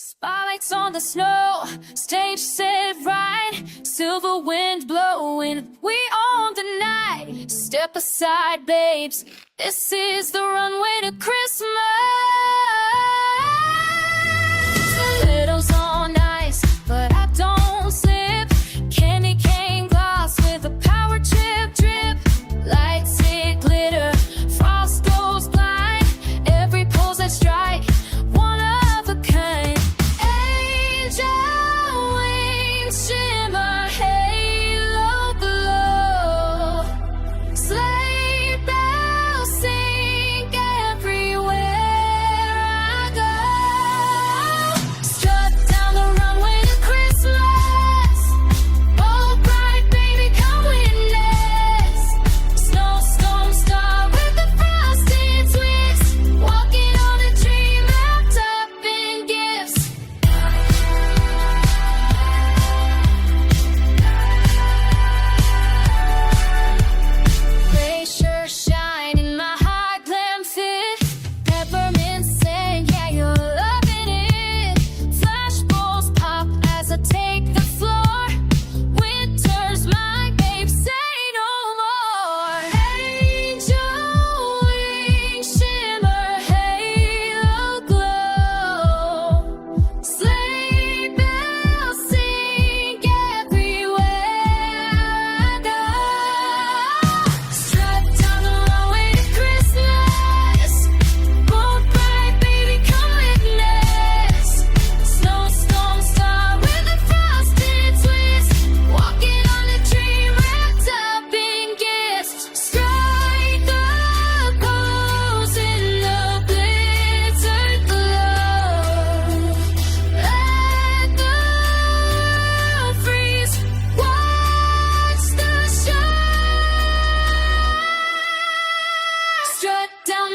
Spotlights on the snow, stage set right, silver wind blowing, we own the night. Step aside, babes, this is the runway to Christmas. Stilettos on ice, but I don't slip. Candy cane gloss with a power chip drip. Lights hit glitter, frost goes blind. Every pose that's right, one of a kind. Angel wings shimmer, halo glow. Sleigh bells sing everywhere I go. Strut down the runway to Christmas. Oh, bright baby, come witness. Snowstorm star with the frosted twist. Walking on a dream wrapped up in gifts. Gray shirt shine in my high glam fit. Peppermint scent, yeah, you're loving it. Flash balls pop as I take the floor. Winter's mine, babe, say no more. Angel wings shimmer, halo glow. Sleigh bells sing everywhere I go. Strut down the runway to Christmas. Bold bright baby, come witness. Snowstorm star with a frosted twist. Walking on a dream wrapped up in gifts. Strike the pose in the blizzard glow. Let the world freeze. Watch the show. Strut down